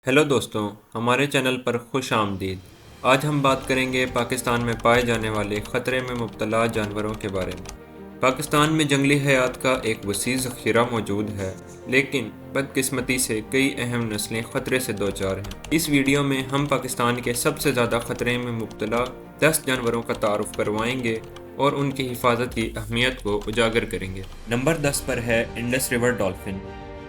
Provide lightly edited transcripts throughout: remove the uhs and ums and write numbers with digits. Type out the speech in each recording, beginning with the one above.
Hello दोस्तों, हमारे channel पर खुश आमदीद। आज हम बात करेंगे पाकिस्तान में पाए जाने वाले ख़तरे में मुब्तला जानवरों के बारे में। पाकिस्तान में जंगली हयात का एक वसी ज़ख़ीरा मौजूद है, लेकिन बदकिस्मती से कई अहम नस्लें ख़तरे से दो चार हैं। इस वीडियो में हम पाकिस्तान के सबसे ज़्यादा ख़तरे में मुब्तला 10 जानवरों का तारुफ़ करवाएंगे और उनकी हिफाजत की अहमियत को उजागर करेंगे। नंबर 10 पर है इंडस रिवर डॉल्फिन।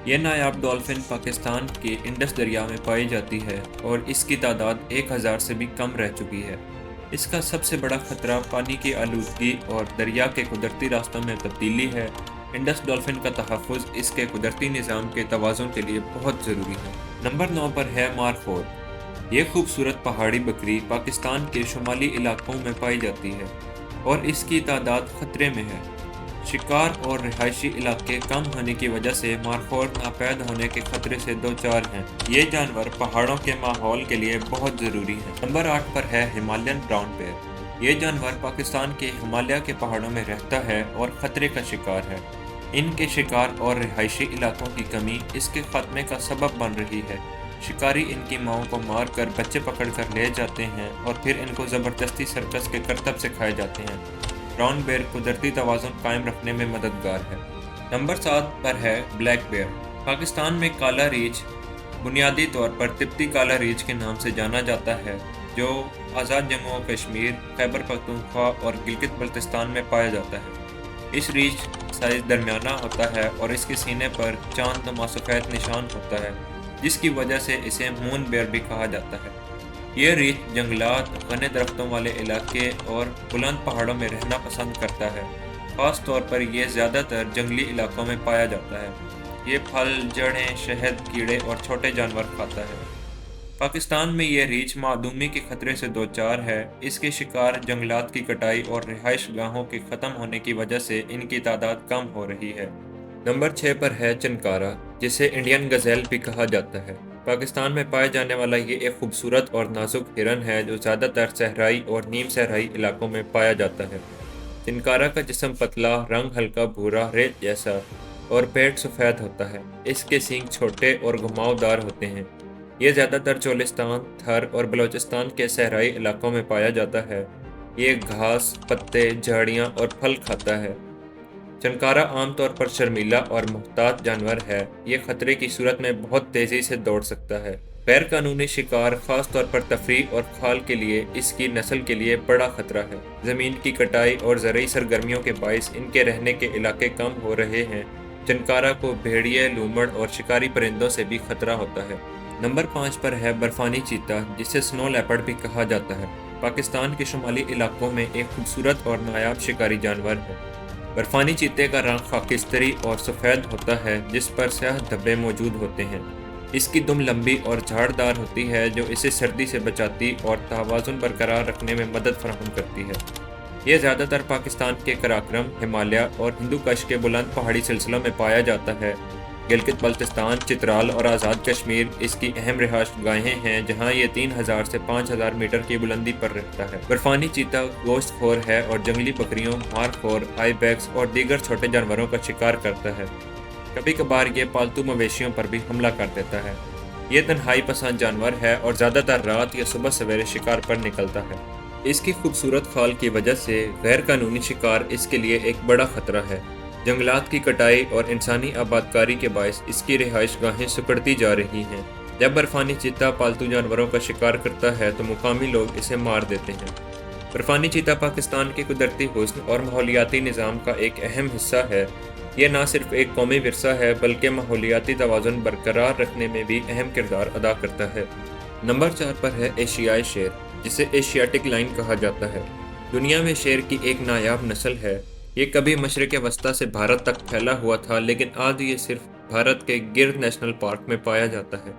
ये नायाब डॉल्फिन पाकिस्तान के इंडस दरिया में पाई जाती है और इसकी तादाद 1000 से भी कम रह चुकी है। इसका सबसे बड़ा खतरा पानी की आलूदगी और दरिया के कुदरती रास्तों में तब्दीली है। इंडस डॉल्फिन का तहफ़्फ़ुज़ इसके कुदरती निज़ाम के तवाज़ुन के लिए बहुत ज़रूरी है। नंबर 9 पर है मारखोर। ये खूबसूरत पहाड़ी बकरी पाकिस्तान के शुमाली इलाकों में पाई जाती है और इसकी तादाद खतरे में है। शिकार और रिहायशी इलाके कम होने की वजह से मारखोर नापैद होने के खतरे से दो चार हैं। ये जानवर पहाड़ों के माहौल के लिए बहुत ज़रूरी है। नंबर 8 पर है हिमालयन ब्राउन बेयर। ये जानवर पाकिस्तान के हिमालय के पहाड़ों में रहता है और ख़तरे का शिकार है। इनके शिकार और रिहायशी इलाकों की कमी इसके ख़त्मे का सबब बन रही है। शिकारी इनकी माओं को मार कर बच्चे पकड़ कर ले जाते हैं और फिर इनको ज़बरदस्ती सर्कस के करतब से खाए जाते हैं। ब्राउन बेयर कुदरती तवाज़ुन कायम रखने में मददगार है। नंबर 7 पर है ब्लैक बेयर। पाकिस्तान में काला रीछ बुनियादी तौर पर तिब्बती काला रीछ के नाम से जाना जाता है, जो आज़ाद जम्मू और कश्मीर, खैबर पख्तूनख्वा और गिलगित बल्तिस्तान में पाया जाता है। इस रीछ साइज़ दरमियाना होता है और इसके सीने पर चांद नुमा सफ़ेद निशान होता है, जिसकी वजह से इसे मून बेयर भी कहा जाता है। ये रीछ जंगलात, घने दरख्तों वाले इलाके और बुलंद पहाड़ों में रहना पसंद करता है। ख़ास तौर पर यह ज़्यादातर जंगली इलाकों में पाया जाता है। ये फल, जड़ें, शहद, कीड़े और छोटे जानवर खाता है। पाकिस्तान में यह रीछ मादूमी के खतरे से दो चार है। इसके शिकार, जंगलात की कटाई और रिहाइश गाहों के ख़त्म होने की वजह से इनकी तादाद कम हो रही है। नंबर 6 पर है चनकारा, जिसे इंडियन गज़ेल भी कहा जाता है। पाकिस्तान में पाए जाने वाला ये एक खूबसूरत और नाजुक हिरन है जो ज़्यादातर सहराई और नीम सहराई इलाकों में पाया जाता है। चिनकारा का जिस्म पतला, रंग हल्का भूरा रेत जैसा और पेट सफ़ेद होता है। इसके सींग छोटे और घुमावदार होते हैं। ये ज़्यादातर चोलिस्तान, थर और बलूचिस्तान के सहराई इलाकों में पाया जाता है। ये घास, पत्ते, झाड़ियाँ और फल खाता है। चनकारा आमतौर पर शर्मीला और मुहतात जानवर है। ये खतरे की सूरत में बहुत तेज़ी से दौड़ सकता है। गैर कानूनी शिकार, खास तौर पर तफरीह और खाल के लिए, इसकी नस्ल के लिए बड़ा खतरा है। ज़मीन की कटाई और ज़रूरी सरगर्मियों के बायस इनके रहने के इलाके कम हो रहे हैं। चनकारा को भेड़िए, लूमड़ और शिकारी परिंदों से भी खतरा होता है। नंबर 5 पर है बर्फानी चीता, जिसे स्नो लेपर्ड भी कहा जाता है। पाकिस्तान के शुमाली इलाकों में एक खूबसूरत और नायाब शिकारी जानवर है। बर्फानी चीते का रंग खाकिस्तरी और सफ़ेद होता है, जिस पर स्याह धब्बे मौजूद होते हैं। इसकी दुम लंबी और झाड़दार होती है, जो इसे सर्दी से बचाती और तवाज़ुन बरकरार रखने में मदद फराहम करती है। यह ज़्यादातर पाकिस्तान के कराक्रम, हिमालय और हिंदू कश के बुलंद पहाड़ी सिलसिलों में पाया जाता है। गिलगित बल्तिस्तान, चित्राल और आज़ाद कश्मीर इसकी अहम रिहाइश गाहें हैं, जहां ये 3000 से 5000 मीटर की बुलंदी पर रहता है। बर्फानी चीता गोश्तखोर है और जंगली बकरियों, मारखोर, आइबैक्स और दीगर छोटे जानवरों का शिकार करता है। कभी कभार ये पालतू मवेशियों पर भी हमला कर देता है। ये तन्हाई पसंद जानवर है और ज़्यादातर रात या सुबह सवेरे शिकार पर निकलता है। इसकी खूबसूरत खाल की वजह से गैर कानूनी शिकार इसके लिए एक बड़ा खतरा है। जंगलात की कटाई और इंसानी आबादकारी के बायस इसकी रिहाइश गाहें सिकुड़ती जा रही हैं। जब बर्फानी चीता पालतू जानवरों का शिकार करता है तो मुकामी लोग इसे मार देते हैं। बर्फानी चीता पाकिस्तान के कुदरती हुस्न और माहौलियाती निज़ाम का एक अहम हिस्सा है। ये न सिर्फ एक कौमी विरसा है, बल्कि माहौलियाती तवाज़ुन बरकरार रखने में भी अहम किरदार अदा करता है। नंबर 4 पर है एशियाई शेर, जिसे एशियाटिक लाइन कहा जाता है। दुनिया में शेर की एक नायाब नस्ल है। ये कभी मशरिक़ वस्ता से भारत तक फैला हुआ था, लेकिन आज ये सिर्फ भारत के गिर नेशनल पार्क में पाया जाता है।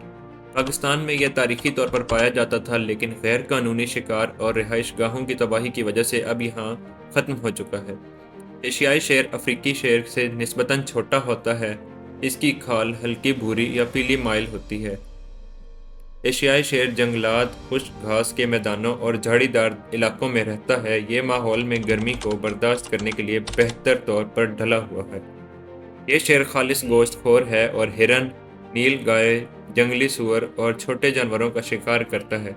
पाकिस्तान में यह तारीखी तौर पर पाया जाता था, लेकिन गैर कानूनी शिकार और रिहाइश गाहों की तबाही की वजह से अब यहाँ ख़त्म हो चुका है। एशियाई शेर अफ्रीकी शेर से निस्बतन छोटा होता है। इसकी खाल हल्की भूरी या पीली माइल होती है। एशियाई शेर जंगलात, खुश्क घास के मैदानों और झाड़ीदार इलाकों में रहता है। ये माहौल में गर्मी को बर्दाश्त करने के लिए बेहतर तौर पर ढला हुआ है। ये शेर खालिस गोश्तखोर है और हिरन, نیل گائے، جنگلی سور اور چھوٹے جانوروں کا شکار کرتا ہے۔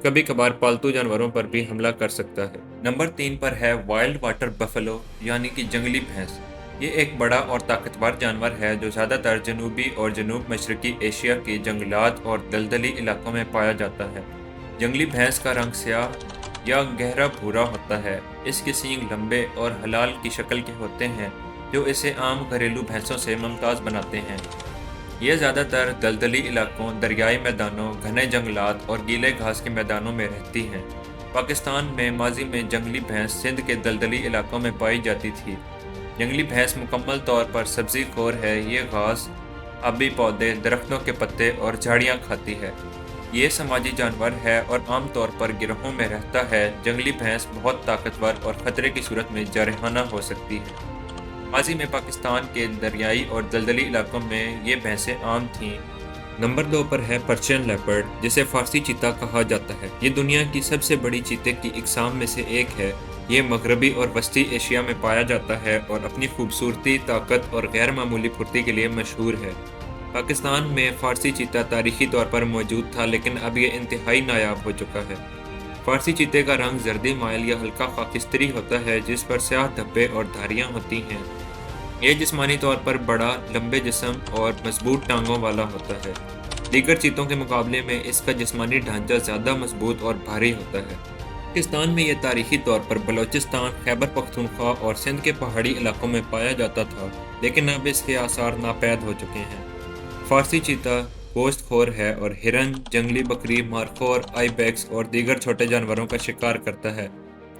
کبھی کبھار پالتو جانوروں پر بھی حملہ کر سکتا ہے۔ نمبر 3 پر ہے وائلڈ واٹر بفلو یعنی کہ جنگلی بھینس۔ یہ ایک بڑا اور طاقتور جانور ہے جو زیادہ تر جنوبی اور جنوب مشرقی ایشیا کی جنگلات اور دلدلی علاقوں میں پایا جاتا ہے۔ جنگلی بھینس کا رنگ سیاہ یا گہرا بھورا ہوتا ہے۔ اس کے سینگ لمبے اور ہلال کی شکل کے ہوتے ہیں جو اسے عام گھریلو بھینسوں سے ممتاز بناتے ہیں۔ یہ زیادہ تر دلدلی علاقوں، دریائی میدانوں، گھنے جنگلات اور گیلے گھاس کے میدانوں میں رہتی ہیں۔ پاکستان میں ماضی میں جنگلی بھینس سندھ کے دلدلی علاقوں میں پائی جاتی تھی۔ جنگلی بھینس مکمل طور پر سبزی خور ہے۔ یہ گھاس، آبی پودے، درختوں کے پتے اور جھاڑیاں کھاتی ہے۔ یہ سماجی جانور ہے اور عام طور پر گروہوں میں رہتا ہے۔ جنگلی بھینس بہت طاقتور اور خطرے کی صورت میں جارحانہ ہو سکتی ہے۔ ماضی میں پاکستان کے دریائی اور دلدلی علاقوں میں یہ بھینسیں عام تھیں۔ نمبر 2 پر ہے پرشین لیپرڈ، جسے فارسی چیتا کہا جاتا ہے۔ یہ دنیا کی سب سے بڑی چیتے کی اقسام میں سے ایک ہے۔ یہ مغربی اور وسطی ایشیا میں پایا جاتا ہے اور اپنی خوبصورتی، طاقت اور غیر معمولی پھرتی کے لیے مشہور ہے۔ پاکستان میں فارسی چیتا تاریخی طور پر موجود تھا، لیکن اب یہ انتہائی نایاب ہو چکا ہے۔ فارسی چیتے کا رنگ زردی مائل یا ہلکا خاکستری ہوتا ہے، جس پر سیاہ دھبے اور دھاریاں ہوتی ہیں۔ یہ جسمانی طور پر بڑا، لمبے جسم اور مضبوط ٹانگوں والا ہوتا ہے۔ دیگر چیتوں کے مقابلے میں اس کا جسمانی ڈھانچہ زیادہ مضبوط اور بھاری ہوتا ہے۔ پاکستان میں یہ تاریخی طور پر بلوچستان، خیبر پختونخوا اور سندھ کے پہاڑی علاقوں میں پایا جاتا تھا، لیکن اب اس کے آثار ناپید ہو چکے ہیں۔ فارسی چیتا گوشت خور ہے اور ہرن، جنگلی بکری، مارخور، آئی بیکس اور دیگر چھوٹے جانوروں کا شکار کرتا ہے۔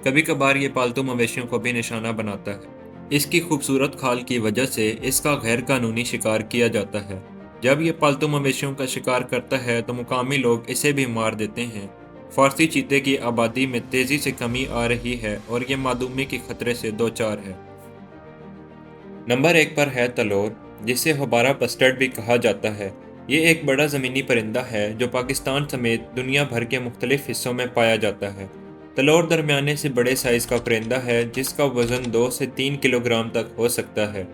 کبھی کبھار یہ پالتو مویشیوں کو بھی نشانہ بناتا ہے۔ اس کی خوبصورت کھال کی وجہ سے اس کا غیر قانونی شکار کیا جاتا ہے۔ جب یہ پالتو مویشیوں کا شکار کرتا ہے تو مقامی لوگ اسے بھی مار دیتے ہیں۔ فارسی چیتے کی آبادی میں تیزی سے کمی آ رہی ہے اور یہ معدومی کے خطرے سے دوچار ہے۔ نمبر 1 پر ہے تلور، جسے ہوبارہ بسٹرڈ بھی کہا جاتا ہے۔ یہ ایک بڑا زمینی پرندہ ہے جو پاکستان سمیت دنیا بھر کے مختلف حصوں میں پایا جاتا ہے۔ تلور درمیانے سے بڑے سائز کا پرندہ ہے جس کا وزن 2 سے 3 کلوگرام تک ہو سکتا ہے۔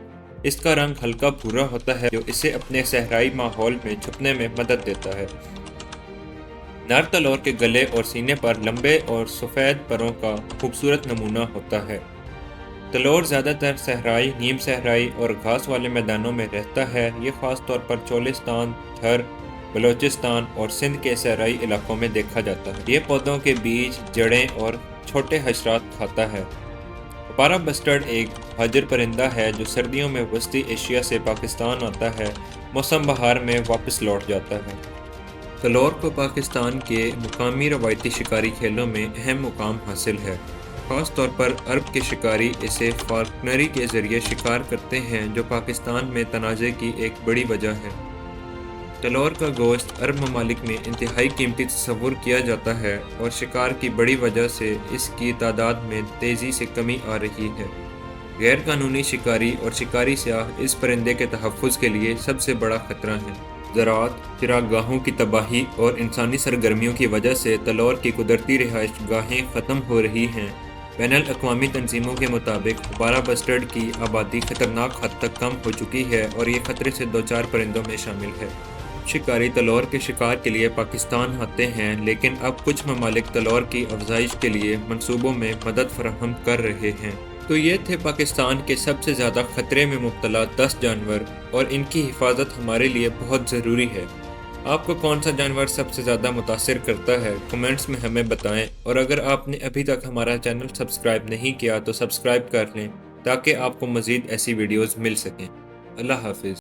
اس کا رنگ ہلکا بھورا ہوتا ہے جو اسے اپنے صحرائی ماحول میں چھپنے میں مدد دیتا ہے۔ نر تلور کے گلے اور سینے پر لمبے اور سفید پروں کا خوبصورت نمونہ ہوتا ہے۔ تلور زیادہ تر صحرائی، نیم صحرائی اور گھاس والے میدانوں میں رہتا ہے۔ یہ خاص طور پر چولستان، تھر، بلوچستان اور سندھ کے صحرائی علاقوں میں دیکھا جاتا ہے۔ یہ پودوں کے بیج، جڑیں اور چھوٹے حشرات کھاتا ہے۔ ہوبارہ بسٹرڈ ایک مہاجر پرندہ ہے جو سردیوں میں وسطی ایشیا سے پاکستان آتا ہے، موسم بہار میں واپس لوٹ جاتا ہے۔ تلور کو پاکستان کے مقامی روایتی شکاری کھیلوں میں اہم مقام حاصل ہے۔ خاص طور پر عرب کے شکاری اسے فالکنری کے ذریعے شکار کرتے ہیں، جو پاکستان میں تنازع کی ایک بڑی وجہ ہے۔ تلور کا گوشت عرب ممالک میں انتہائی قیمتی تصور کیا جاتا ہے اور شکار کی بڑی وجہ سے اس کی تعداد میں تیزی سے کمی آ رہی ہے۔ غیر قانونی شکاری اور شکاری سیاح اس پرندے کے تحفظ کے لیے سب سے بڑا خطرہ ہیں۔ زراعت، چراگاہوں کی تباہی اور انسانی سرگرمیوں کی وجہ سے تلور کی قدرتی رہائش گاہیں ختم ہو رہی ہیں۔ بین الاقوامی تنظیموں کے مطابق ہوبارہ بسٹرڈ کی آبادی خطرناک حد تک کم ہو چکی ہے اور یہ خطرے سے دوچار پرندوں میں شامل ہے۔ شکاری تلور کے شکار کے لیے پاکستان آتے ہیں، لیکن اب کچھ ممالک تلور کی افزائش کے لیے منصوبوں میں مدد فراہم کر رہے ہیں۔ تو یہ تھے پاکستان کے سب سے زیادہ خطرے میں مبتلا 10 جانور، اور ان کی حفاظت ہمارے لیے بہت ضروری ہے۔ آپ کو کون سا جانور سب سے زیادہ متاثر کرتا ہے؟ کمنٹس میں ہمیں بتائیں، اور اگر آپ نے ابھی تک ہمارا چینل سبسکرائب نہیں کیا تو سبسکرائب کر لیں تاکہ آپ کو مزید ایسی ویڈیوز مل سکیں۔ اللہ حافظ۔